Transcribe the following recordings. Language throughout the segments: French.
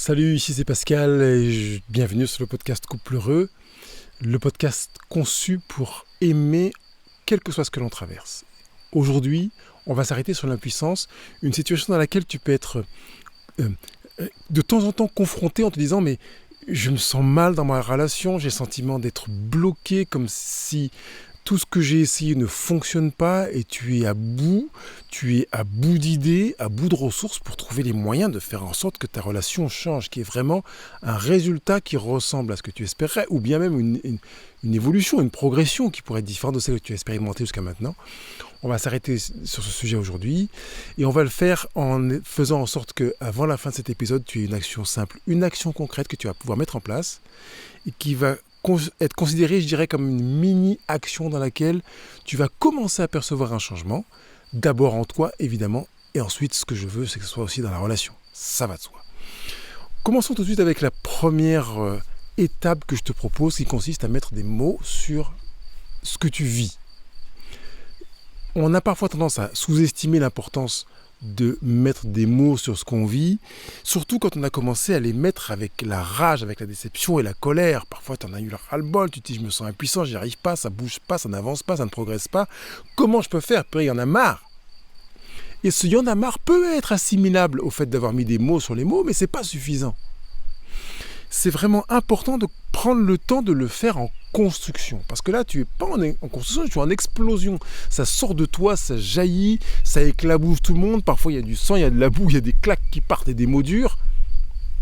Salut, ici c'est Pascal et bienvenue sur le podcast Couple Heureux, le podcast conçu pour aimer quel que soit ce que l'on traverse. Aujourd'hui, on va s'arrêter sur l'impuissance, une situation dans laquelle tu peux être de temps en temps confronté en te disant mais je me sens mal dans ma relation, j'ai le sentiment d'être bloqué comme si tout ce que j'ai essayé ne fonctionne pas et tu es à bout d'idées, à bout de ressources pour trouver les moyens de faire en sorte que ta relation change, qu'il y ait vraiment un résultat qui ressemble à ce que tu espérais, ou bien même une évolution, une progression qui pourrait être différente de celle que tu as expérimentée jusqu'à maintenant. On va s'arrêter sur ce sujet aujourd'hui et on va le faire en faisant en sorte qu'avant la fin de cet épisode, tu aies une action simple, une action concrète que tu vas pouvoir mettre en place et qui va être considérée, je dirais, comme une mini-action dans laquelle tu vas commencer à percevoir un changement, d'abord en toi, évidemment, et ensuite, ce que je veux, c'est que ce soit aussi dans la relation. Ça va de soi. Commençons tout de suite avec la première étape que je te propose, qui consiste à mettre des mots sur ce que tu vis. On a parfois tendance à sous-estimer l'importance de mettre des mots sur ce qu'on vit, surtout quand on a commencé à les mettre avec la rage, avec la déception et la colère. Parfois, tu en as eu le ras-le-bol, tu te dis, je me sens impuissant, j'y arrive pas, ça bouge pas, ça n'avance pas, ça ne progresse pas. Comment je peux faire? Il y en a marre. Et ce « y en a marre » peut être assimilable au fait d'avoir mis des mots sur les mots, mais c'est pas suffisant. C'est vraiment important de prendre le temps de le faire en construction. Parce que là, tu n'es pas en construction, tu es en explosion. Ça sort de toi, ça jaillit, ça éclabousse tout le monde. Parfois, il y a du sang, il y a de la boue, il y a des claques qui partent et des mots durs.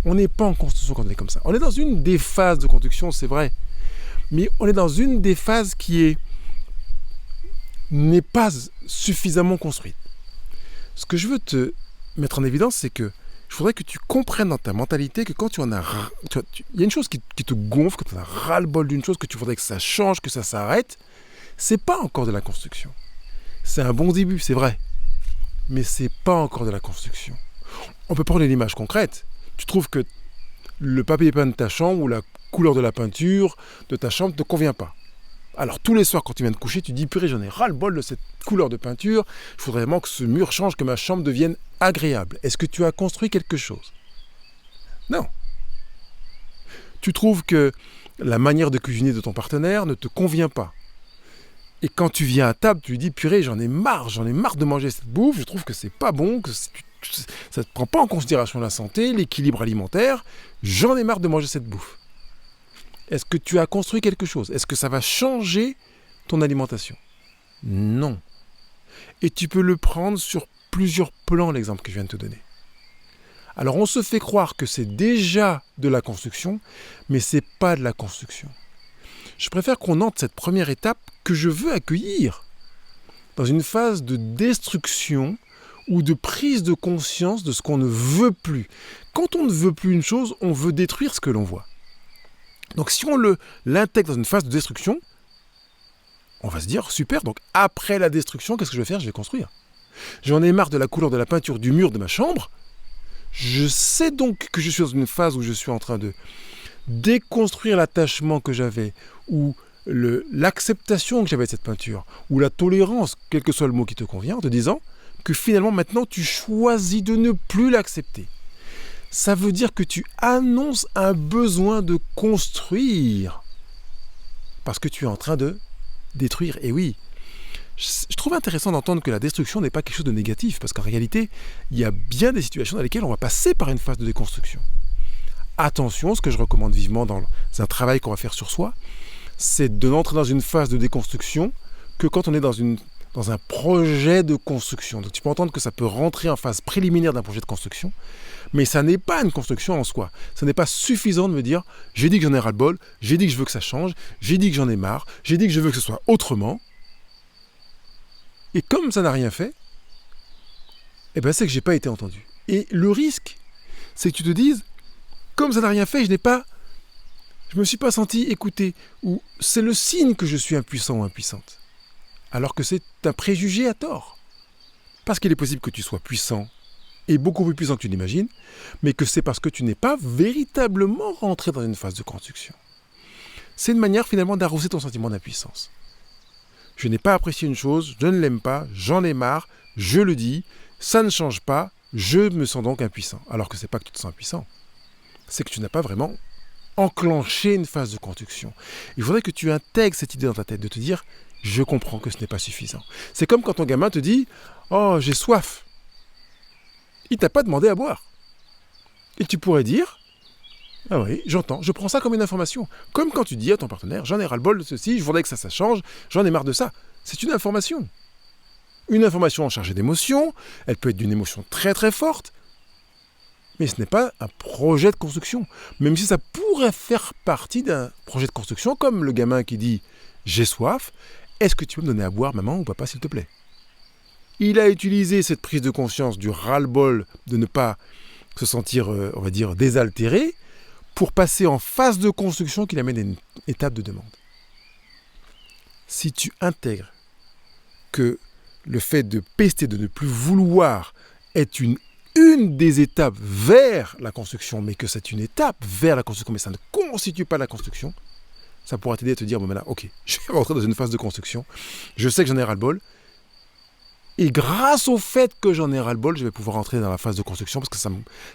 On n'est pas en construction quand on est comme ça. On est dans une des phases de construction, c'est vrai. Mais on est dans une des phases qui n'est pas suffisamment construite. Ce que je veux te mettre en évidence, c'est que je voudrais que tu comprennes dans ta mentalité que quand tu en as... Il y a une chose qui te gonfle, que tu en as ras-le-bol d'une chose, que tu voudrais que ça change, que ça s'arrête, c'est pas encore de la construction. C'est un bon début, c'est vrai. Mais c'est pas encore de la construction. On peut prendre une image concrète. Tu trouves que le papier peint de ta chambre ou la couleur de la peinture de ta chambre ne te convient pas. Alors tous les soirs quand tu viens de coucher, tu dis purée, j'en ai ras-le-bol de cette couleur de peinture, il faudrait vraiment que ce mur change, que ma chambre devienne agréable. Est-ce que tu as construit quelque chose? Non. Tu trouves que la manière de cuisiner de ton partenaire ne te convient pas. Et quand tu viens à table, tu lui dis purée, j'en ai marre de manger cette bouffe, je trouve que c'est pas bon, que ça ne prend pas en considération la santé, l'équilibre alimentaire, j'en ai marre de manger cette bouffe. Est-ce que tu as construit quelque chose? Est-ce que ça va changer ton alimentation? Non. Et tu peux le prendre sur plusieurs plans, l'exemple que je viens de te donner. Alors on se fait croire que c'est déjà de la construction, mais ce n'est pas de la construction. Je préfère qu'on entre cette première étape que je veux accueillir dans une phase de destruction ou de prise de conscience de ce qu'on ne veut plus. Quand on ne veut plus une chose, on veut détruire ce que l'on voit. Donc si on l'intègre dans une phase de destruction, on va se dire, super, donc après la destruction, qu'est-ce que je vais faire? Je vais construire. J'en ai marre de la couleur de la peinture du mur de ma chambre. Je sais donc que je suis dans une phase où je suis en train de déconstruire l'attachement que j'avais, ou l'acceptation que j'avais de cette peinture, ou la tolérance, quel que soit le mot qui te convient, en te disant que finalement maintenant tu choisis de ne plus l'accepter. Ça veut dire que tu annonces un besoin de construire. Parce que tu es en train de détruire. Et oui, je trouve intéressant d'entendre que la destruction n'est pas quelque chose de négatif. Parce qu'en réalité, il y a bien des situations dans lesquelles on va passer par une phase de déconstruction. Attention, ce que je recommande vivement dans un travail qu'on va faire sur soi, c'est de n'entrer dans une phase de déconstruction que quand on est dans un projet de construction. Donc tu peux entendre que ça peut rentrer en phase préliminaire d'un projet de construction, mais ça n'est pas une construction en soi. Ça n'est pas suffisant de me dire « j'ai dit que j'en ai ras-le-bol, j'ai dit que je veux que ça change, j'ai dit que j'en ai marre, j'ai dit que je veux que ce soit autrement ». Et comme ça n'a rien fait, c'est que je n'ai pas été entendu. Et le risque, c'est que tu te dises « comme ça n'a rien fait, je ne me suis pas senti écouté » ou « c'est le signe que je suis impuissant ou impuissante ». Alors que c'est un préjugé à tort. Parce qu'il est possible que tu sois puissant, et beaucoup plus puissant que tu l'imagines, mais que c'est parce que tu n'es pas véritablement rentré dans une phase de construction. C'est une manière finalement d'arroser ton sentiment d'impuissance. Je n'ai pas apprécié une chose, je ne l'aime pas, j'en ai marre, je le dis, ça ne change pas, je me sens donc impuissant. Alors que ce n'est pas que tu te sens impuissant. c'est que tu n'as pas vraiment enclenché une phase de construction. Il faudrait que tu intègres cette idée dans ta tête, de te dire, je comprends que ce n'est pas suffisant. C'est comme quand ton gamin te dit, oh, j'ai soif. Il t'a pas demandé à boire. Et tu pourrais dire, ah oui, j'entends, je prends ça comme une information. Comme quand tu dis à ton partenaire, j'en ai ras-le-bol de ceci, je voudrais que ça change, j'en ai marre de ça. C'est une information. Une information chargée d'émotion, elle peut être d'une émotion très très forte, mais ce n'est pas un projet de construction. Même si ça pourrait faire partie d'un projet de construction, comme le gamin qui dit « j'ai soif, est-ce que tu peux me donner à boire, maman ou papa, s'il te plaît ?» Il a utilisé cette prise de conscience du ras-le-bol de ne pas se sentir, on va dire, désaltéré, pour passer en phase de construction qui l'amène à une étape de demande. Si tu intègres que le fait de pester, de ne plus vouloir, est une des étapes vers la construction, mais que c'est une étape vers la construction, mais ça ne constitue pas la construction, ça pourra t'aider à te dire, bon maintenant, ok, je vais rentrer dans une phase de construction, je sais que j'en ai ras-le-bol, et grâce au fait que j'en ai ras-le-bol, je vais pouvoir entrer dans la phase de construction, parce que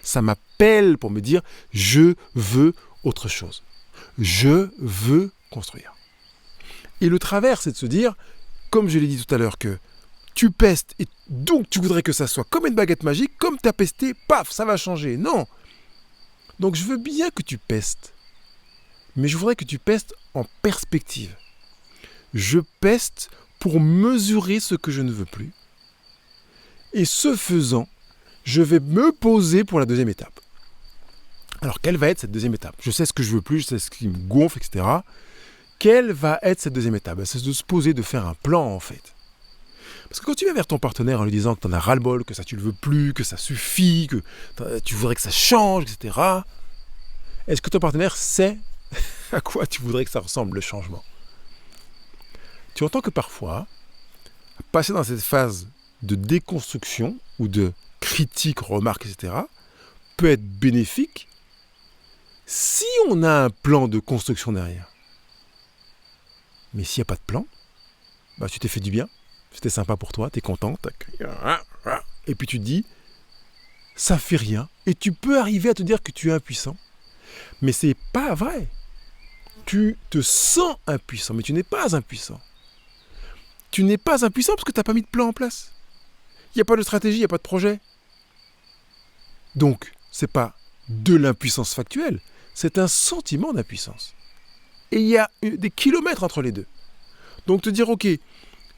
ça m'appelle pour me dire, je veux autre chose. Je veux construire. Et le travers, c'est de se dire, comme je l'ai dit tout à l'heure, que tu pestes, et donc tu voudrais que ça soit comme une baguette magique, comme tu as pesté, paf, ça va changer. Non. Donc je veux bien que tu pestes, mais je voudrais que tu pestes en perspective. Je peste pour mesurer ce que je ne veux plus. Et ce faisant, je vais me poser pour la deuxième étape. Alors, quelle va être cette deuxième étape ? Je sais ce que je veux plus, je sais ce qui me gonfle, etc. Quelle va être cette deuxième étape ? C'est de se poser, de faire un plan, en fait. Parce que quand tu vas vers ton partenaire en lui disant que tu en as ras-le-bol, que ça tu le veux plus, que ça suffit, que tu voudrais que ça change, etc. Est-ce que ton partenaire sait à quoi tu voudrais que ça ressemble, le changement ? Tu entends que parfois, passer dans cette phase de déconstruction ou de critique, remarque, etc., peut être bénéfique si on a un plan de construction derrière. Mais s'il n'y a pas de plan, bah, tu t'es fait du bien, c'était sympa pour toi, tu es content, et puis tu te dis, ça fait rien, et tu peux arriver à te dire que tu es impuissant, mais c'est pas vrai. Tu te sens impuissant, mais tu n'es pas impuissant. Tu n'es pas impuissant parce que tu n'as pas mis de plan en place. Il n'y a pas de stratégie, il n'y a pas de projet. Donc, ce n'est pas de l'impuissance factuelle, c'est un sentiment d'impuissance. Et il y a des kilomètres entre les deux. Donc te dire, ok,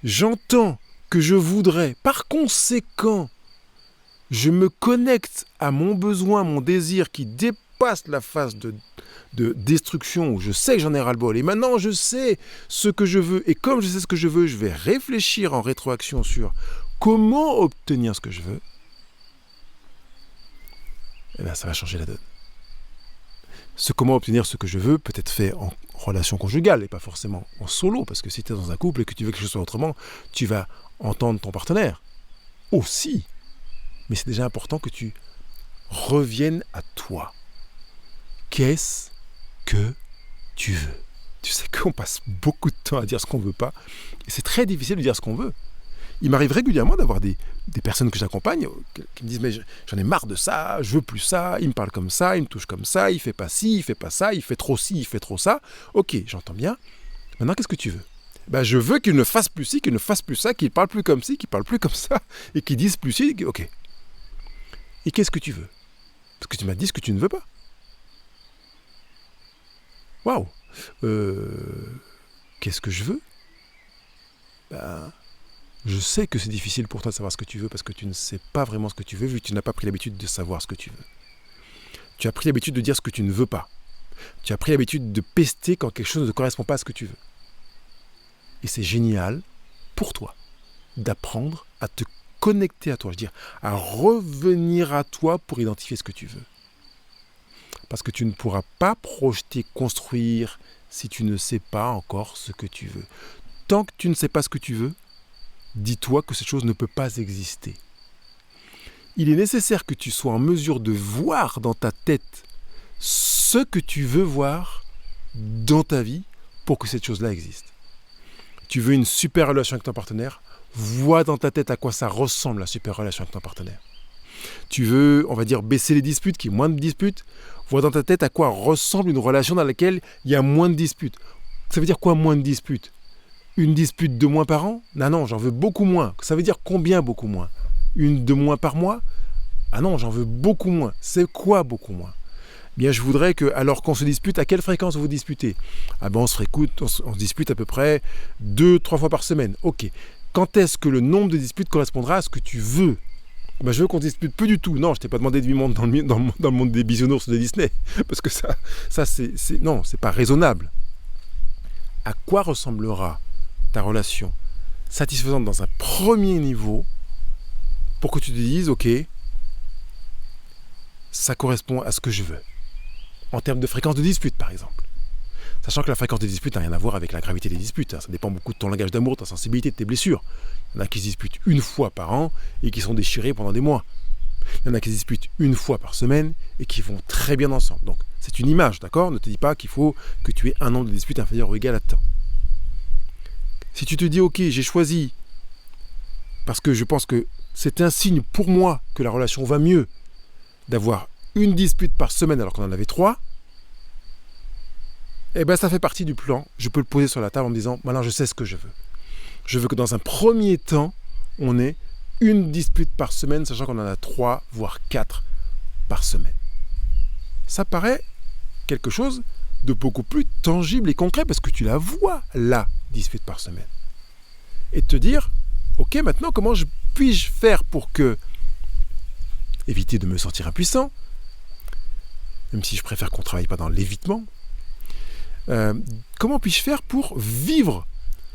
j'entends que je voudrais, par conséquent, je me connecte à mon besoin, mon désir qui dépasse la phase de destruction où je sais que j'en ai ras-le-bol. Et maintenant, je sais ce que je veux. Et comme je sais ce que je veux, je vais réfléchir en rétroaction sur comment obtenir ce que je veux. Eh bien, ça va changer la donne. Ce comment obtenir ce que je veux peut être fait en relation conjugale et pas forcément en solo, parce que si tu es dans un couple et que tu veux que quelque chose soit autrement, tu vas entendre ton partenaire aussi. Mais c'est déjà important que tu reviennes à toi. Qu'est-ce que tu veux ? Tu sais qu'on passe beaucoup de temps à dire ce qu'on ne veut pas, et c'est très difficile de dire ce qu'on veut. Il m'arrive régulièrement d'avoir des personnes que j'accompagne qui me disent « mais j'en ai marre de ça, je veux plus ça, il me parle comme ça, il me touche comme ça, il fait pas ci, il fait pas ça, il fait trop ci, il fait trop ça. Ok, j'entends bien. Maintenant, qu'est-ce que tu veux ? Ben, je veux qu'il ne fasse plus ci, qu'il ne fasse plus ça, qu'il parle plus comme ci, qu'il parle plus comme ça, et qu'il dise plus ci. Ok. Et qu'est-ce que tu veux ? Parce que tu m'as dit ce que tu ne veux pas. Waouh. Qu'est-ce que je veux ? Ben... Je sais que c'est difficile pour toi de savoir ce que tu veux parce que tu ne sais pas vraiment ce que tu veux vu que tu n'as pas pris l'habitude de savoir ce que tu veux. Tu as pris l'habitude de dire ce que tu ne veux pas. Tu as pris l'habitude de pester quand quelque chose ne correspond pas à ce que tu veux. Et c'est génial pour toi d'apprendre à te connecter à toi, je veux dire, à revenir à toi pour identifier ce que tu veux. Parce que tu ne pourras pas projeter, construire si tu ne sais pas encore ce que tu veux. Tant que tu ne sais pas ce que tu veux, dis-toi que cette chose ne peut pas exister. Il est nécessaire que tu sois en mesure de voir dans ta tête ce que tu veux voir dans ta vie pour que cette chose-là existe. Tu veux une super relation avec ton partenaire, vois dans ta tête à quoi ça ressemble la super relation avec ton partenaire. Tu veux, on va dire, baisser les disputes, qu'il y ait moins de disputes, Vois dans ta tête à quoi ressemble une relation dans laquelle il y a moins de disputes. Ça veut dire quoi moins de disputes? Une dispute de moins par an? Ah non, j'en veux beaucoup moins. Ça veut dire combien beaucoup moins? Une de moins par mois? Ah non, j'en veux beaucoup moins. C'est quoi beaucoup moins? Bien, je voudrais que, alors qu'on se dispute, à quelle fréquence vous disputez? Ah ben, on se dispute à peu près 2-3 fois par semaine. Ok. Quand est-ce que le nombre de disputes correspondra à ce que tu veux? Ben, je veux qu'on dispute peu du tout. Non, je t'ai pas demandé de vivre dans le monde des bisounours de Disney. Parce que non, c'est pas raisonnable. À quoi ressemblera ta relation satisfaisante dans un premier niveau pour que tu te dises, ok, ça correspond à ce que je veux. En termes de fréquence de dispute, par exemple. Sachant que la fréquence des disputes n'a rien à voir avec la gravité des disputes. Ça dépend beaucoup de ton langage d'amour, de ta sensibilité, de tes blessures. Il y en a qui se disputent une fois par an et qui sont déchirés pendant des mois. Il y en a qui se disputent une fois par semaine et qui vont très bien ensemble. Donc, c'est une image, d'accord? Ne te dis pas qu'il faut que tu aies un nombre de disputes inférieur ou égal à temps. Si tu te dis, ok, j'ai choisi, parce que je pense que c'est un signe pour moi que la relation va mieux, d'avoir une dispute par semaine alors qu'on en avait 3, eh bien ça fait partie du plan. Je peux le poser sur la table en me disant, maintenant je sais ce que je veux. Je veux que dans un premier temps, on ait une dispute par semaine, sachant qu'on en a 3, voire 4 par semaine. Ça paraît quelque chose de beaucoup plus tangible et concret parce que tu la vois, la dispute par semaine. Et te dire, ok, maintenant comment puis-je faire pour éviter de me sentir impuissant, même si je préfère qu'on ne travaille pas dans l'évitement. Comment puis-je faire pour vivre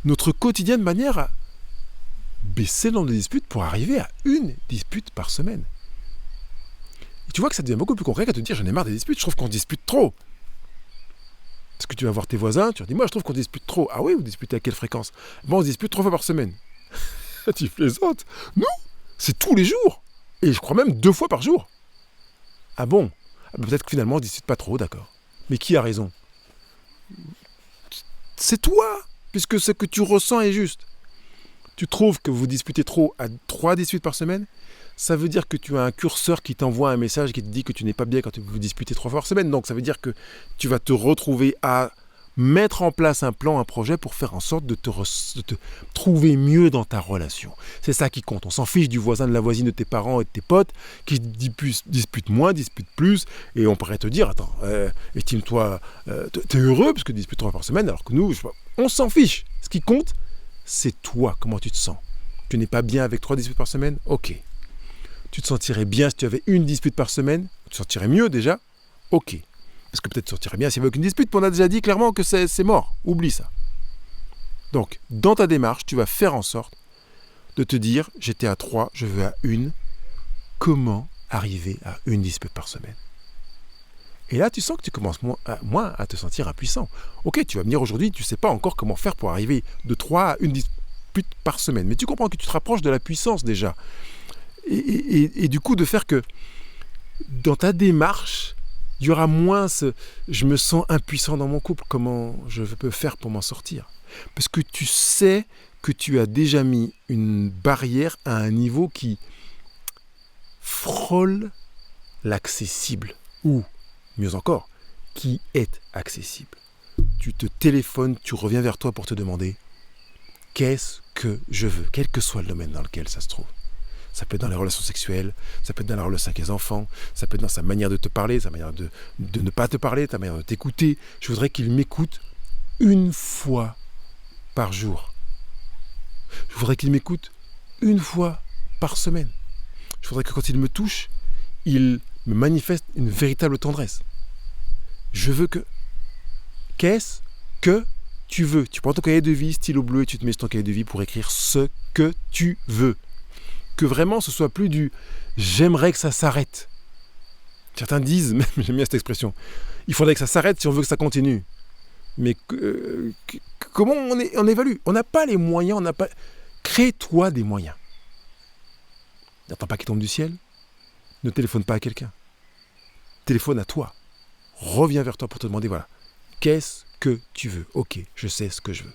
notre quotidien de manière à baisser le nombre de disputes pour arriver à une dispute par semaine? Et tu vois que ça devient beaucoup plus concret qu'à te dire j'en ai marre des disputes, je trouve qu'on dispute trop. Parce que tu vas voir tes voisins, tu leur dis moi je trouve qu'on dispute trop. Ah oui, vous disputez à quelle fréquence? Bon, on se dispute 3 fois par semaine. Tu plaisantes? Non, c'est tous les jours. Et je crois même 2 fois par jour. Ah bon? Peut-être que finalement on ne dispute pas trop, d'accord. Mais qui a raison? C'est toi, puisque ce que tu ressens est juste. Tu trouves que vous disputez trop à 3 disputes par semaine? Ça veut dire que tu as un curseur qui t'envoie un message qui te dit que tu n'es pas bien quand vous disputez 3 fois par semaine. Donc ça veut dire que tu vas te retrouver à mettre en place un plan, un projet pour faire en sorte de te trouver mieux dans ta relation. C'est ça qui compte. On s'en fiche du voisin, de la voisine, de tes parents et de tes potes qui disputent moins, disputent plus. Et on pourrait te dire, attends, estime-toi, t'es heureux parce que tu disputes 3 fois par semaine, alors que nous, on s'en fiche. Ce qui compte, c'est toi, comment tu te sens. Tu n'es pas bien avec 3 disputes par semaine? Ok. Tu te sentirais bien si tu avais une dispute par semaine? Tu te sentirais mieux déjà? Ok. Est-ce que peut-être tu te sentirais bien s'il n'y avait aucune dispute? On a déjà dit clairement que c'est mort. Oublie ça. Donc, dans ta démarche, tu vas faire en sorte de te dire, j'étais à 3, je veux à 1. Comment arriver à une dispute par semaine? Et là, tu sens que tu commences moins à te sentir impuissant. Ok, tu vas me dire aujourd'hui, tu ne sais pas encore comment faire pour arriver de 3 à 1 dispute par semaine. Mais tu comprends que tu te rapproches de la puissance déjà. Et du coup, de faire que dans ta démarche, il y aura moins je me sens impuissant dans mon couple, comment je peux faire pour m'en sortir? Parce que tu sais que tu as déjà mis une barrière à un niveau qui frôle l'accessible, ou mieux encore, qui est accessible. Tu te téléphones, tu reviens vers toi pour te demander qu'est-ce que je veux, quel que soit le domaine dans lequel ça se trouve. Ça peut être dans les relations sexuelles, ça peut être dans la relation avec les enfants, ça peut être dans sa manière de te parler, sa manière de ne pas te parler, ta manière de t'écouter. Je voudrais qu'il m'écoute 1 fois par jour. Je voudrais qu'il m'écoute 1 fois par semaine. Je voudrais que quand il me touche, il me manifeste une véritable tendresse. Je veux que... Qu'est-ce que tu veux? Tu prends ton cahier de vie, stylo bleu, et tu te mets sur ton cahier de vie pour écrire ce que tu veux. Que vraiment ce soit plus du « j'aimerais que ça s'arrête ». Certains disent, même j'aime bien cette expression, il faudrait que ça s'arrête si on veut que ça continue. Mais comment on évalue? On n'a pas les moyens, Crée-toi des moyens. N'attends pas qu'il tombe du ciel. Ne téléphone pas à quelqu'un. Téléphone à toi. Reviens vers toi pour te demander, voilà, qu'est-ce que tu veux? Ok, je sais ce que je veux.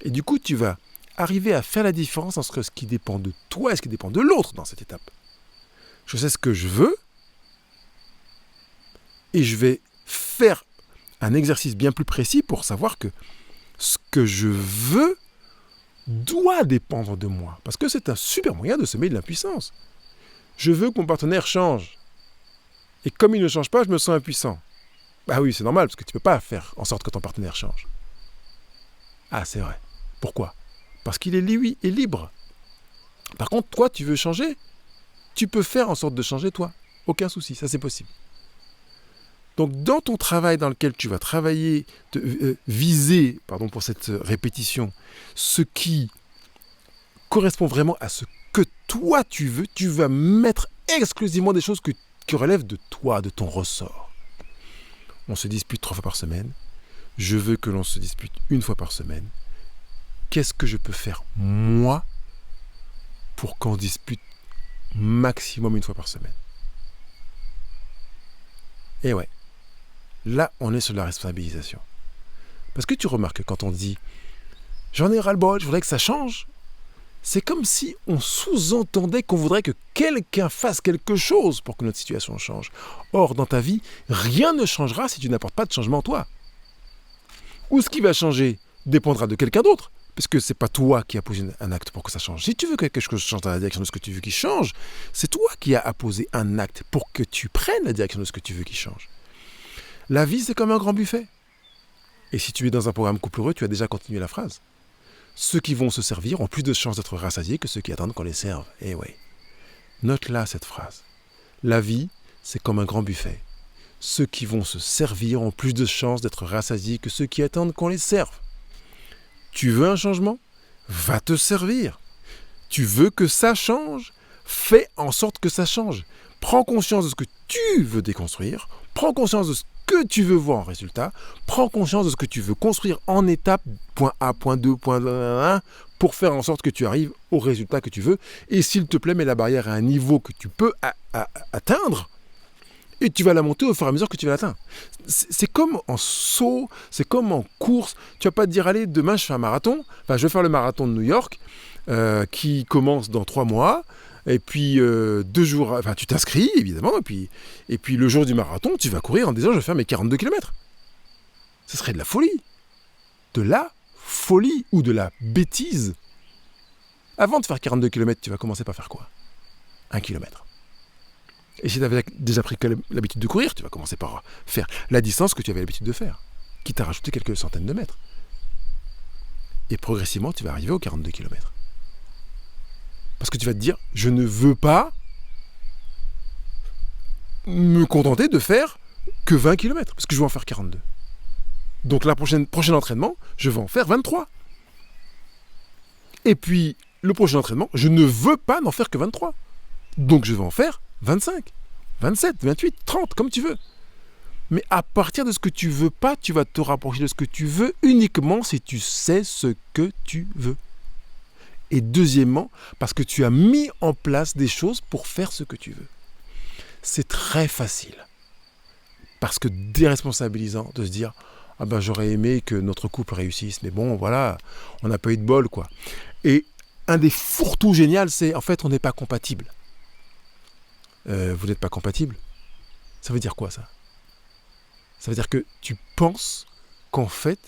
Et du coup, tu vas arriver à faire la différence entre ce qui dépend de toi et ce qui dépend de l'autre dans cette étape. Je sais ce que je veux Et je vais faire un exercice bien plus précis pour savoir que ce que je veux doit dépendre de moi. Parce que c'est un super moyen de semer de l'impuissance. Je veux que mon partenaire change. Et comme il ne change pas, je me sens impuissant. Bah oui, c'est normal, parce que tu ne peux pas faire en sorte que ton partenaire change. Ah, c'est vrai. Pourquoi ? Parce qu'il est, lui, est libre. Par contre, toi, tu veux changer ? Tu peux faire en sorte de changer, toi. Aucun souci, ça c'est possible. Donc, dans ton travail dans lequel tu vas travailler, viser, pardon pour cette répétition, ce qui correspond vraiment à ce que toi tu veux, tu vas mettre exclusivement des choses qui relèvent de toi, de ton ressort. On se dispute 3 fois par semaine. Je veux que l'on se dispute 1 fois par semaine. Qu'est-ce que je peux faire, moi, pour qu'on dispute maximum 1 fois par semaine ? Et ouais, là, on est sur la responsabilisation. Parce que tu remarques que quand on dit « j'en ai ras-le-bol, je voudrais que ça change », c'est comme si on sous-entendait qu'on voudrait que quelqu'un fasse quelque chose pour que notre situation change. Or, dans ta vie, rien ne changera si tu n'apportes pas de changement en toi. Ou ce qui va changer dépendra de quelqu'un d'autre, puisque ce n'est pas toi qui as posé un acte pour que ça change. Si tu veux que quelque chose change dans la direction de ce que tu veux qu'il change, c'est toi qui as apposé un acte pour que tu prennes la direction de ce que tu veux qu'il change. La vie, c'est comme un grand buffet. Et si tu es dans un programme couple heureux, tu as déjà continué la phrase. Ceux qui vont se servir ont plus de chances d'être rassasiés que ceux qui attendent qu'on les serve. Eh ouais. Note-là cette phrase. La vie, c'est comme un grand buffet. Ceux qui vont se servir ont plus de chances d'être rassasiés que ceux qui attendent qu'on les serve. Tu veux un changement ? Va te servir. Tu veux que ça change ? Fais en sorte que ça change. Prends conscience de ce que tu veux déconstruire. Prends conscience de ce que tu veux voir en résultat. Prends conscience de ce que tu veux construire en étapes, point A, point 2, point 1, pour faire en sorte que tu arrives au résultat que tu veux. Et s'il te plaît, mets la barrière à un niveau que tu peux atteindre. Et tu vas la monter au fur et à mesure que tu vas l'atteindre. C'est comme en saut, c'est comme en course. Tu vas pas te dire, allez, demain je fais un marathon. Enfin, je vais faire le marathon de New York, qui commence dans 3 mois. Et puis 2 jours, enfin tu t'inscris évidemment, et puis le jour du marathon, tu vas courir en disant je vais faire mes 42 km. Ce serait de la folie. De la folie ou de la bêtise. Avant de faire 42 km, tu vas commencer par faire quoi ? 1 km. Et si tu avais déjà pris l'habitude de courir, tu vas commencer par faire la distance que tu avais l'habitude de faire, qui t'a rajouté quelques centaines de mètres. Et progressivement, tu vas arriver aux 42 km. Parce que tu vas te dire, je ne veux pas me contenter de faire que 20 km, parce que je vais en faire 42. Donc la prochain entraînement, je vais en faire 23. Et puis, le prochain entraînement, je ne veux pas n'en faire que 23. Donc je vais en faire 25, 27, 28, 30, comme tu veux. Mais à partir de ce que tu veux pas, tu vas te rapprocher de ce que tu veux uniquement si tu sais ce que tu veux. Et deuxièmement, parce que tu as mis en place des choses pour faire ce que tu veux. C'est très facile. Parce que déresponsabilisant de se dire « Ah ben j'aurais aimé que notre couple réussisse, mais bon voilà, on n'a pas eu de bol quoi. » Et un des fourre-tout génial, c'est en fait on n'est pas compatible. Vous n'êtes pas compatible ? Ça veut dire quoi ça ? Ça veut dire que tu penses qu'en fait,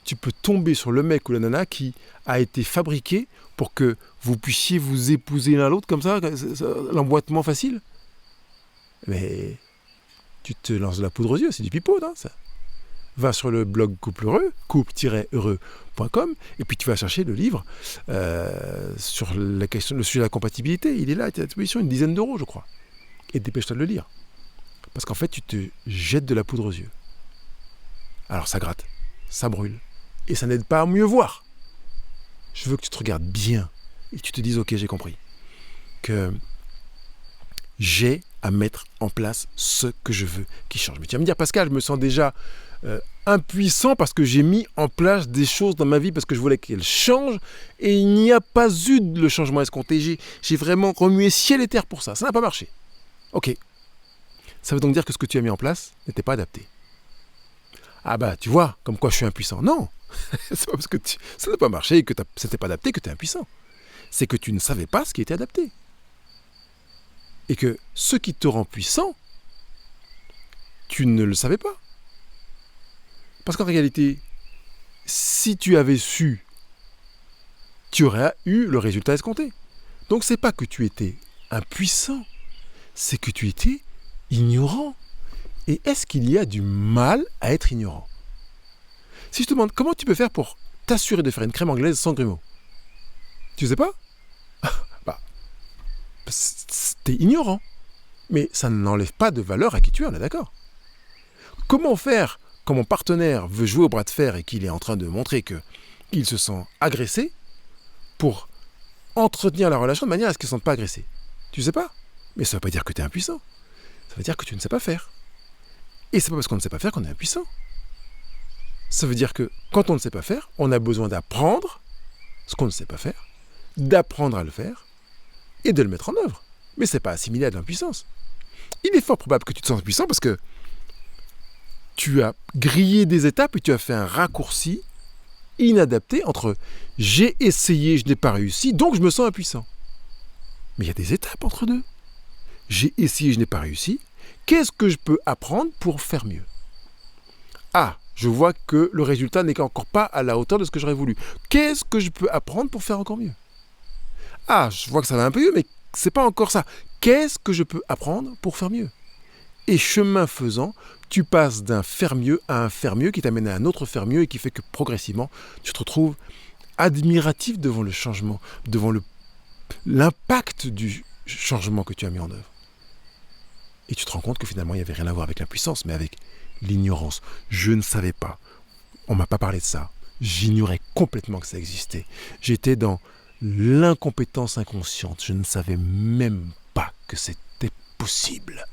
tu peux tomber sur le mec ou la nana qui a été fabriqué pour que vous puissiez vous épouser l'un l'autre comme ça, l'emboîtement facile. Mais tu te lances de la poudre aux yeux, c'est du pipeau, non, ça. Va sur le blog Couple Heureux, couple-heureux.com, et puis tu vas chercher le livre sur le sujet de la compatibilité. Il est là, il est à disposition, 10 € je crois. Et dépêche-toi de le lire. Parce qu'en fait, tu te jettes de la poudre aux yeux. Alors ça gratte, ça brûle, et ça n'aide pas à mieux voir. Je veux que tu te regardes bien et que tu te dises, ok, j'ai compris, que j'ai à mettre en place ce que je veux qui change. Mais tu vas me dire, Pascal, je me sens déjà impuissant parce que j'ai mis en place des choses dans ma vie parce que je voulais qu'elles changent et il n'y a pas eu le changement escompté. J'ai vraiment remué ciel et terre pour ça. Ça n'a pas marché. Ok. Ça veut donc dire que ce que tu as mis en place n'était pas adapté. Ah bah, tu vois, comme quoi je suis impuissant. Non, c'est pas parce que ça n'a pas marché et que ça n'était pas adapté que tu es impuissant. C'est que tu ne savais pas ce qui était adapté. Et que ce qui te rend puissant, tu ne le savais pas. Parce qu'en réalité, si tu avais su, tu aurais eu le résultat escompté. Donc c'est pas que tu étais impuissant, c'est que tu étais ignorant. Et est-ce qu'il y a du mal à être ignorant? Si je te demande comment tu peux faire pour t'assurer de faire une crème anglaise sans grumeaux, tu sais pas? Bah, t'es ignorant. Mais ça n'enlève pas de valeur à qui tu es, on est d'accord? Comment faire quand mon partenaire veut jouer au bras de fer et qu'il est en train de montrer qu'il se sent agressé pour entretenir la relation de manière à ce qu'il ne se sente pas agressé? Tu sais pas? Mais ça ne veut pas dire que tu es impuissant. Ça veut dire que tu ne sais pas faire. Et c'est pas parce qu'on ne sait pas faire qu'on est impuissant. Ça veut dire que quand on ne sait pas faire, on a besoin d'apprendre ce qu'on ne sait pas faire, d'apprendre à le faire et de le mettre en œuvre. Mais ce n'est pas assimilé à de l'impuissance. Il est fort probable que tu te sens impuissant parce que tu as grillé des étapes et tu as fait un raccourci inadapté entre j'ai essayé, je n'ai pas réussi, donc je me sens impuissant. Mais il y a des étapes entre deux. J'ai essayé, je n'ai pas réussi. Qu'est-ce que je peux apprendre pour faire mieux? Ah, je vois que le résultat n'est encore pas à la hauteur de ce que j'aurais voulu. Qu'est-ce que je peux apprendre pour faire encore mieux? Ah, je vois que ça va un peu mieux, mais c'est pas encore ça. Qu'est-ce que je peux apprendre pour faire mieux? Et chemin faisant, tu passes d'un faire mieux à un faire mieux qui t'amène à un autre faire mieux et qui fait que progressivement, tu te retrouves admiratif devant le changement, devant l'impact du changement que tu as mis en œuvre. Et tu te rends compte que finalement, il n'y avait rien à voir avec l'impuissance, mais avec l'ignorance. Je ne savais pas. On ne m'a pas parlé de ça. J'ignorais complètement que ça existait. J'étais dans l'incompétence inconsciente. Je ne savais même pas que c'était possible.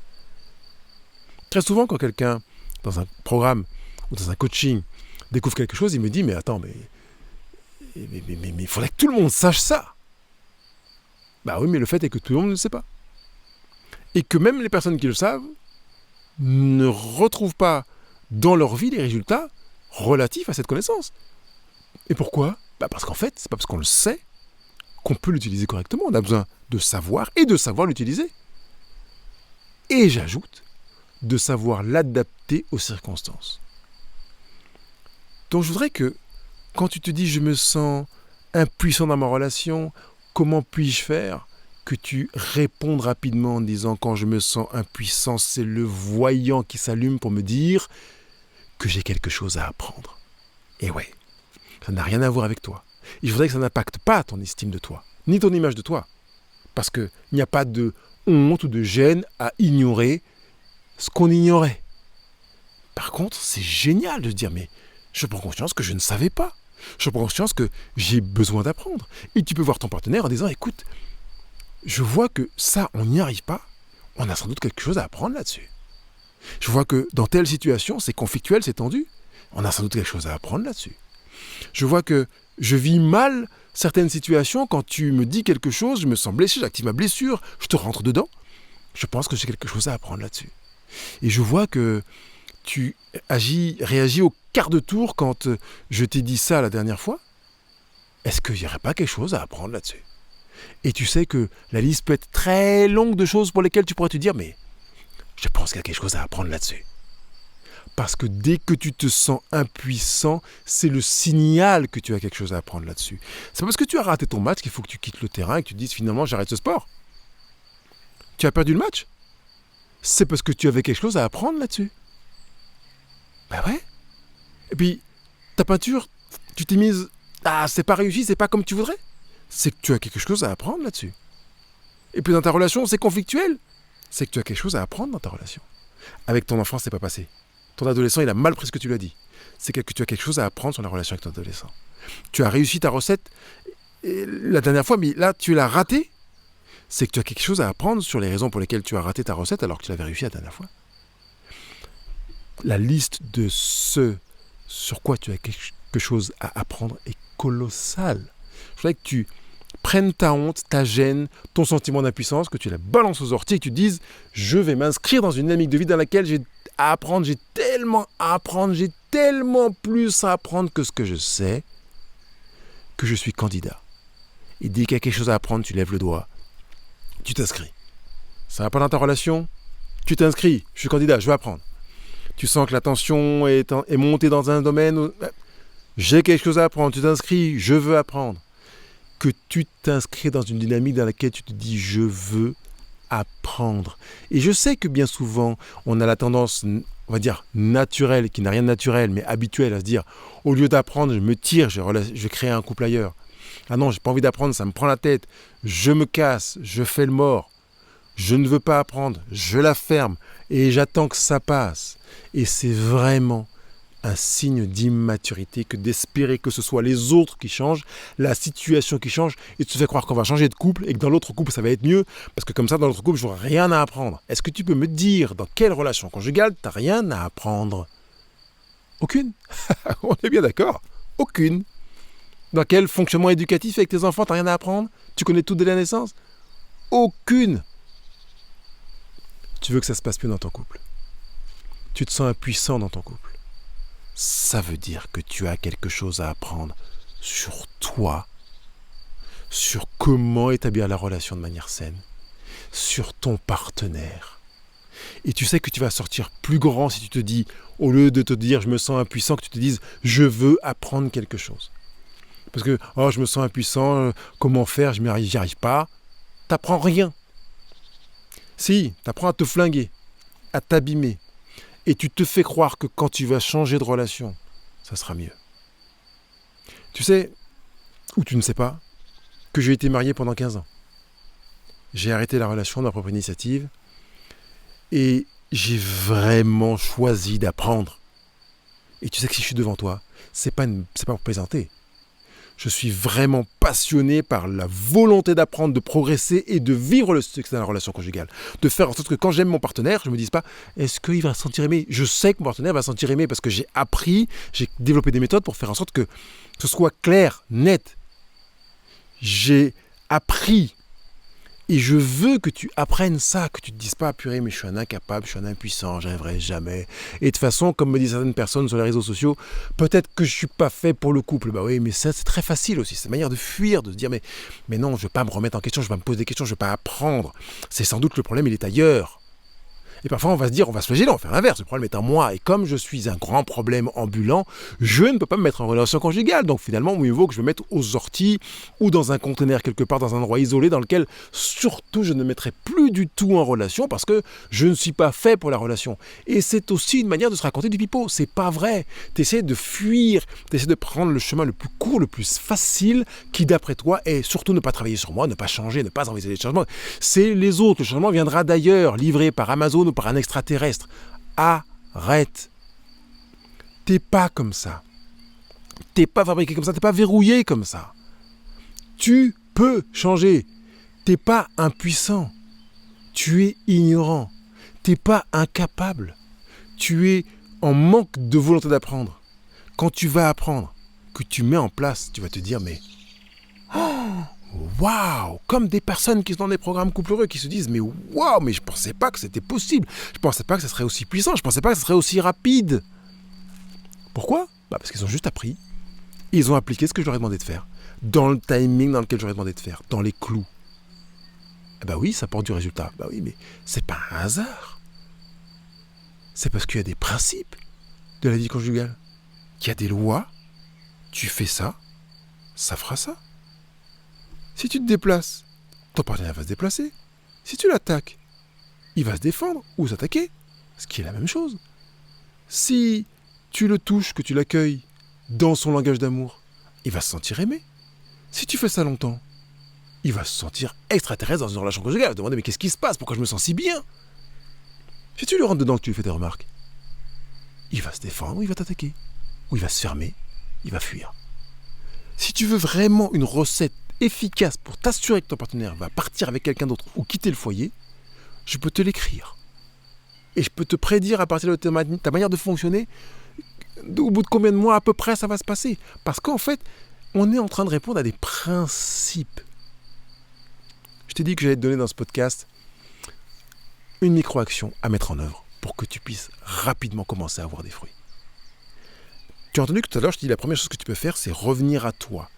Très souvent, quand quelqu'un, dans un programme ou dans un coaching, découvre quelque chose, il me dit « Mais attends, mais il faudrait que tout le monde sache ça !» Bah oui, mais le fait est que tout le monde ne le sait pas. Et que même les personnes qui le savent ne retrouvent pas dans leur vie les résultats relatifs à cette connaissance. Et pourquoi? Parce qu'en fait, c'est pas parce qu'on le sait qu'on peut l'utiliser correctement. On a besoin de savoir et de savoir l'utiliser. Et j'ajoute, de savoir l'adapter aux circonstances. Donc je voudrais que, quand tu te dis « je me sens impuissant dans ma relation, comment puis-je faire ?» que tu répondes rapidement en disant « quand je me sens impuissant, c'est le voyant qui s'allume pour me dire que j'ai quelque chose à apprendre. » Et ouais, ça n'a rien à voir avec toi. Et je voudrais que ça n'impacte pas ton estime de toi, ni ton image de toi. Parce qu'il n'y a pas de honte ou de gêne à ignorer ce qu'on ignorait. Par contre, c'est génial de se dire « mais je prends conscience que je ne savais pas. Je prends conscience que j'ai besoin d'apprendre. » Et tu peux voir ton partenaire en disant « écoute, je vois que ça, on n'y arrive pas. On a sans doute quelque chose à apprendre là-dessus. Je vois que dans telle situation, c'est conflictuel, c'est tendu. On a sans doute quelque chose à apprendre là-dessus. Je vois que je vis mal certaines situations. Quand tu me dis quelque chose, je me sens blessé, j'active ma blessure, je te rentre dedans. Je pense que j'ai quelque chose à apprendre là-dessus. Et je vois que tu réagis au quart de tour quand je t'ai dit ça la dernière fois. Est-ce qu'il n'y aurait pas quelque chose à apprendre là-dessus? Et tu sais que la liste peut être très longue de choses pour lesquelles tu pourrais te dire « mais je pense qu'il y a quelque chose à apprendre là-dessus. » Parce que dès que tu te sens impuissant, c'est le signal que tu as quelque chose à apprendre là-dessus. C'est parce que tu as raté ton match qu'il faut que tu quittes le terrain et que tu te dises finalement « j'arrête ce sport ». Tu as perdu le match. C'est parce que tu avais quelque chose à apprendre là-dessus. Ben ouais. Et puis, ta peinture, tu t'es mise « ah, c'est pas réussi, c'est pas comme tu voudrais ». C'est que tu as quelque chose à apprendre là-dessus. Et puis dans ta relation, c'est conflictuel. C'est que tu as quelque chose à apprendre dans ta relation. Avec ton enfant, c'est pas passé. Ton adolescent, il a mal pris ce que tu lui as dit. C'est que tu as quelque chose à apprendre sur la relation avec ton adolescent. Tu as réussi ta recette la dernière fois, mais là, tu l'as ratée. C'est que tu as quelque chose à apprendre sur les raisons pour lesquelles tu as raté ta recette alors que tu l'avais réussi la dernière fois. La liste de ce sur quoi tu as quelque chose à apprendre est colossale. Je voudrais que tu prennes ta honte, ta gêne, ton sentiment d'impuissance, que tu la balances aux orties et que tu te dises « je vais m'inscrire dans une dynamique de vie dans laquelle j'ai à apprendre, j'ai tellement à apprendre, j'ai tellement plus à apprendre que ce que je sais, que je suis candidat. » Et dès qu'il y a quelque chose à apprendre, tu lèves le doigt, tu t'inscris. Ça va pas dans ta relation? Tu t'inscris, je suis candidat, je veux apprendre. Tu sens que la tension est montée dans un domaine où j'ai quelque chose à apprendre, tu t'inscris, je veux apprendre. Que tu t'inscris dans une dynamique dans laquelle tu te dis je veux apprendre. Et je sais que bien souvent, on a la tendance, on va dire, naturelle, qui n'a rien de naturel, mais habituelle, à se dire, au lieu d'apprendre, je me tire, je crée un couple ailleurs. Ah non, j'ai pas envie d'apprendre, ça me prend la tête, je me casse, je fais le mort. Je ne veux pas apprendre, je la ferme et j'attends que ça passe. Et c'est vraiment un signe d'immaturité que d'espérer que ce soit les autres qui changent, la situation qui change, et tu te fais croire qu'on va changer de couple et que dans l'autre couple ça va être mieux, parce que comme ça dans l'autre couple je n'aurai rien à apprendre. Est-ce que tu peux me dire dans quelle relation conjugale tu n'as rien à apprendre? Aucune. On est bien d'accord? Aucune. Dans quel fonctionnement éducatif avec tes enfants tu n'as rien à apprendre? Tu connais tout dès la naissance? Aucune. Tu veux que ça se passe mieux dans ton couple. Tu te sens impuissant dans ton couple. Ça veut dire que tu as quelque chose à apprendre sur toi, sur comment établir la relation de manière saine, sur ton partenaire. Et tu sais que tu vas sortir plus grand si tu te dis, au lieu de te dire je me sens impuissant, que tu te dises je veux apprendre quelque chose. Parce que je me sens impuissant, comment faire, j'y arrive pas. T'apprends rien. Si, t'apprends à te flinguer, à t'abîmer. Et tu te fais croire que quand tu vas changer de relation, ça sera mieux. Tu sais, ou tu ne sais pas, que j'ai été marié pendant 15 ans. J'ai arrêté la relation de ma propre initiative et j'ai vraiment choisi d'apprendre. Et tu sais que si je suis devant toi, c'est pas pour plaisanter. Je suis vraiment passionné par la volonté d'apprendre, de progresser et de vivre le succès de la relation conjugale. De faire en sorte que quand j'aime mon partenaire, je ne me dise pas « est-ce qu'il va se sentir aimé ?» Je sais que mon partenaire va se sentir aimé parce que j'ai appris, j'ai développé des méthodes pour faire en sorte que ce soit clair, net. J'ai appris. Et je veux que tu apprennes ça, que tu ne te dises pas « purée, mais je suis un incapable, je suis un impuissant, j'arriverai jamais. » Et de toute façon, comme me disent certaines personnes sur les réseaux sociaux, peut-être que je ne suis pas fait pour le couple. Bah oui, mais ça, c'est très facile aussi. C'est une manière de fuir, de se dire mais non, je ne vais pas me remettre en question, je ne vais pas me poser des questions, je ne vais pas apprendre. C'est sans doute que le problème, il est ailleurs. Et parfois, on va se dire, on va se flageller, on va faire l'inverse. Le problème est en moi. Et comme je suis un grand problème ambulant, je ne peux pas me mettre en relation conjugale. Donc finalement, mieux vaut que je me mette aux orties ou dans un conteneur quelque part, dans un endroit isolé dans lequel surtout je ne me mettrai plus du tout en relation parce que je ne suis pas fait pour la relation. Et c'est aussi une manière de se raconter du pipeau. C'est pas vrai. Tu essaies de fuir, tu essaies de prendre le chemin le plus court, le plus facile qui d'après toi est surtout ne pas travailler sur moi, ne pas changer, ne pas envisager des changements. C'est les autres. Le changement viendra d'ailleurs, livré par Amazon ou par un extraterrestre. Arrête. T'es pas comme ça. T'es pas fabriqué comme ça, t'es pas verrouillé comme ça. Tu peux changer. T'es pas impuissant. Tu es ignorant. T'es pas incapable. Tu es en manque de volonté d'apprendre. Quand tu vas apprendre, que tu mets en place, tu vas te dire mais waouh, comme des personnes qui sont dans des programmes couple heureux qui se disent mais waouh, mais je pensais pas que c'était possible. Je pensais pas que ça serait aussi puissant. Je pensais pas que ça serait aussi rapide. Pourquoi? Parce qu'ils ont juste appris. Ils ont appliqué ce que je leur ai demandé de faire. Dans le timing dans lequel je leur ai demandé de faire. Dans les clous. Oui, ça porte du résultat. Oui, mais c'est pas un hasard. C'est parce qu'il y a des principes de la vie conjugale. Qu'il y a des lois. Tu fais ça, ça fera ça. Si tu te déplaces, ton partenaire va se déplacer. Si tu l'attaques, il va se défendre ou s'attaquer. Ce qui est la même chose. Si tu le touches, que tu l'accueilles dans son langage d'amour, il va se sentir aimé. Si tu fais ça longtemps, il va se sentir extraterrestre dans une relation conjugale. Il va se demander mais qu'est-ce qui se passe? Pourquoi je me sens si bien? Si tu lui rentres dedans, que tu lui fais des remarques, il va se défendre ou il va t'attaquer. Ou il va se fermer, il va fuir. Si tu veux vraiment une recette efficace pour t'assurer que ton partenaire va partir avec quelqu'un d'autre ou quitter le foyer, je peux te l'écrire. Et je peux te prédire à partir de ta manière de fonctionner, au bout de combien de mois à peu près ça va se passer. Parce qu'en fait, on est en train de répondre à des principes. Je t'ai dit que j'allais te donner dans ce podcast une micro-action à mettre en œuvre pour que tu puisses rapidement commencer à avoir des fruits. Tu as entendu que tout à l'heure, je t'ai dit la première chose que tu peux faire, c'est revenir à toi.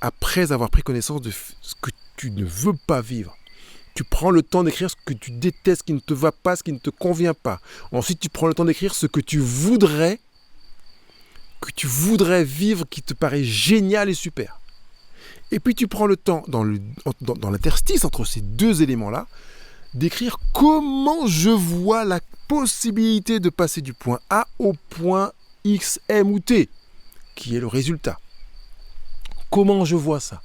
Après avoir pris connaissance de ce que tu ne veux pas vivre, Tu prends le temps d'écrire ce que tu détestes, ce qui ne te va pas, ce qui ne te convient pas. Ensuite, tu prends le temps d'écrire ce que tu voudrais vivre, qui te paraît génial et super. Et puis tu prends le temps, dans l'interstice entre ces deux éléments-là, d'écrire comment je vois la possibilité de passer du point A au point X, M ou T, qui est le résultat. Comment je vois ça?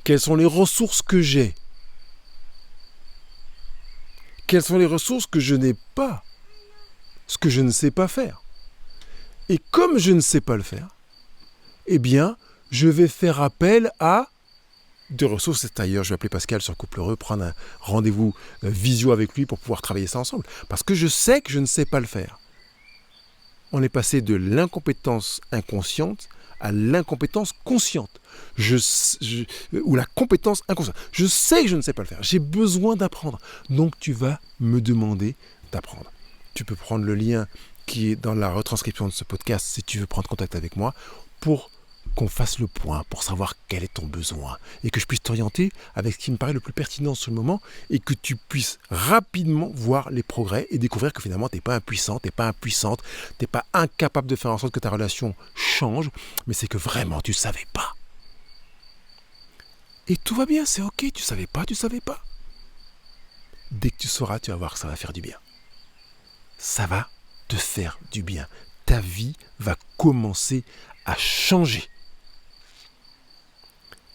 Quelles sont les ressources que j'ai? Quelles sont les ressources que je n'ai pas? Ce que je ne sais pas faire. Et comme je ne sais pas le faire, eh bien, je vais faire appel à de ressources extérieures. Je vais appeler Pascal sur Couple Heureux, prendre un rendez-vous visio avec lui pour pouvoir travailler ça ensemble. Parce que je sais que je ne sais pas le faire. On est passé de l'incompétence inconsciente à l'incompétence consciente. Ou la compétence inconsciente. Je sais que je ne sais pas le faire. J'ai besoin d'apprendre. Donc tu vas me demander d'apprendre. Tu peux prendre le lien qui est dans la retranscription de ce podcast si tu veux prendre contact avec moi pour qu'on fasse le point, pour savoir quel est ton besoin et que je puisse t'orienter avec ce qui me paraît le plus pertinent sur le moment et que tu puisses rapidement voir les progrès et découvrir que finalement tu n'es pas impuissant, tu n'es pas impuissante, tu n'es pas incapable de faire en sorte que ta relation change, mais c'est que vraiment tu ne savais pas. Et tout va bien, c'est ok, tu savais pas. Dès que tu sauras, tu vas voir que ça va faire du bien. Ça va te faire du bien. Ta vie va commencer à changer.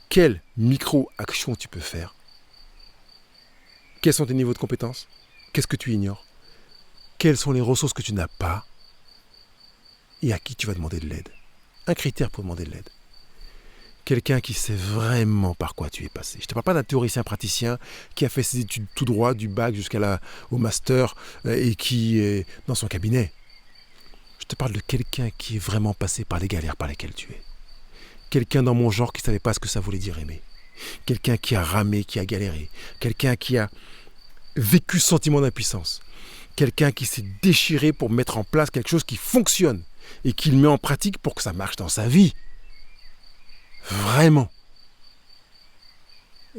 Quelle micro-action tu peux faire? Quels sont tes niveaux de compétences? Qu'est-ce que tu ignores? Quelles sont les ressources que tu n'as pas? Et à qui tu vas demander de l'aide? Un critère pour demander de l'aide. Quelqu'un qui sait vraiment par quoi tu es passé. Je ne te parle pas d'un théoricien praticien qui a fait ses études tout droit, du bac au master, et qui est dans son cabinet. Je te parle de quelqu'un qui est vraiment passé par les galères par lesquelles tu es. Quelqu'un dans mon genre qui ne savait pas ce que ça voulait dire aimer. Quelqu'un qui a ramé, qui a galéré. Quelqu'un qui a vécu ce sentiment d'impuissance. Quelqu'un qui s'est déchiré pour mettre en place quelque chose qui fonctionne et qui le met en pratique pour que ça marche dans sa vie. Vraiment.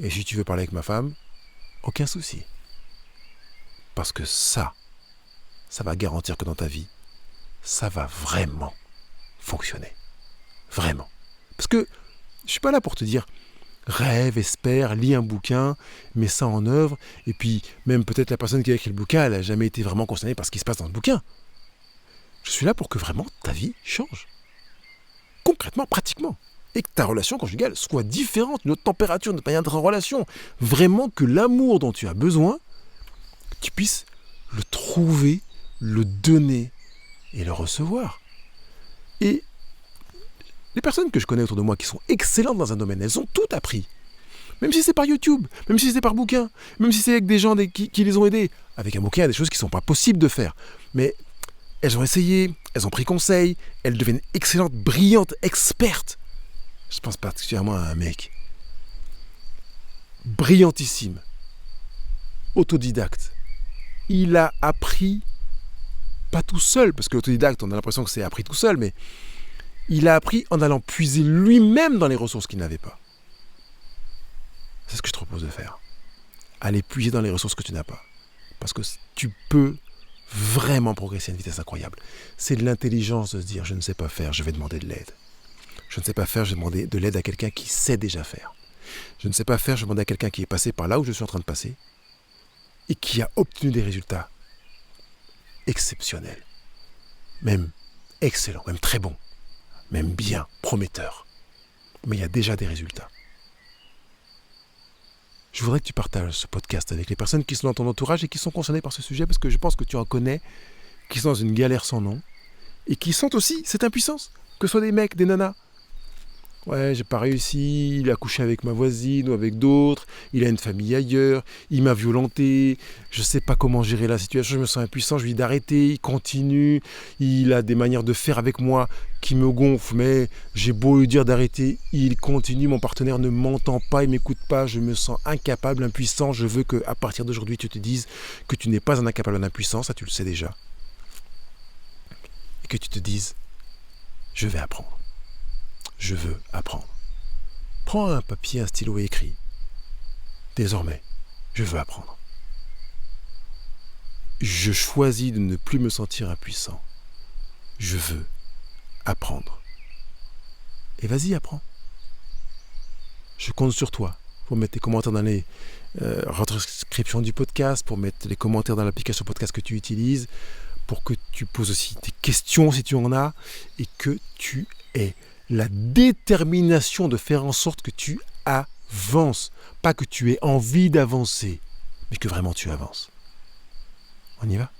Et si tu veux parler avec ma femme, aucun souci. Parce que ça va garantir que dans ta vie, ça va vraiment fonctionner. Vraiment. Parce que je ne suis pas là pour te dire rêve, espère, lis un bouquin, mets ça en œuvre, et puis même peut-être la personne qui a écrit le bouquin, elle n'a jamais été vraiment concernée par ce qui se passe dans le bouquin. Je suis là pour que vraiment ta vie change. Concrètement, pratiquement. Et que ta relation conjugale soit différente, une autre température, une autre manière d'être en relation. Vraiment que l'amour dont tu as besoin, que tu puisses le trouver, le donner et le recevoir. Et les personnes que je connais autour de moi qui sont excellentes dans un domaine, elles ont tout appris. Même si c'est par YouTube, même si c'est par bouquin, même si c'est avec des gens qui les ont aidés. Avec un bouquin, il y a des choses qui ne sont pas possibles de faire. Mais elles ont essayé, elles ont pris conseil, elles deviennent excellentes, brillantes, expertes. Je pense particulièrement à un mec brillantissime, autodidacte. Il a appris, pas tout seul, parce que l'autodidacte, on a l'impression que c'est appris tout seul, mais il a appris en allant puiser lui-même dans les ressources qu'il n'avait pas. C'est ce que je te propose de faire. Aller puiser dans les ressources que tu n'as pas. Parce que tu peux vraiment progresser à une vitesse incroyable. C'est de l'intelligence de se dire, je ne sais pas faire, je vais demander de l'aide. Je ne sais pas faire, je vais demander de l'aide à quelqu'un qui sait déjà faire. Je ne sais pas faire, je vais demander à quelqu'un qui est passé par là où je suis en train de passer et qui a obtenu des résultats exceptionnels. Même excellents, même très bons, même bien, prometteurs. Mais il y a déjà des résultats. Je voudrais que tu partages ce podcast avec les personnes qui sont dans ton entourage et qui sont concernées par ce sujet parce que je pense que tu en connais, qui sont dans une galère sans nom et qui sentent aussi cette impuissance, que ce soit des mecs, des nanas. Ouais, j'ai pas réussi, il a couché avec ma voisine ou avec d'autres, il a une famille ailleurs, il m'a violenté, je sais pas comment gérer la situation, je me sens impuissant, je lui dis d'arrêter, il continue, il a des manières de faire avec moi qui me gonflent, mais j'ai beau lui dire d'arrêter, il continue, mon partenaire ne m'entend pas, il m'écoute pas, je me sens incapable, impuissant, je veux qu'à partir d'aujourd'hui tu te dises que tu n'es pas un incapable, un impuissant, ça tu le sais déjà. Et que tu te dises, je vais apprendre. Je veux apprendre. Prends un papier, un stylo et écris. Désormais, Je veux apprendre. Je choisis de ne plus me sentir impuissant. Je veux apprendre. Et vas-y, apprends. Je compte sur toi pour mettre tes commentaires dans les retranscriptions du podcast, pour mettre les commentaires dans l'application podcast que tu utilises, pour que tu poses aussi tes questions si tu en as, et que tu aies la détermination de faire en sorte que tu avances. Pas que tu aies envie d'avancer, mais que vraiment tu avances. On y va ?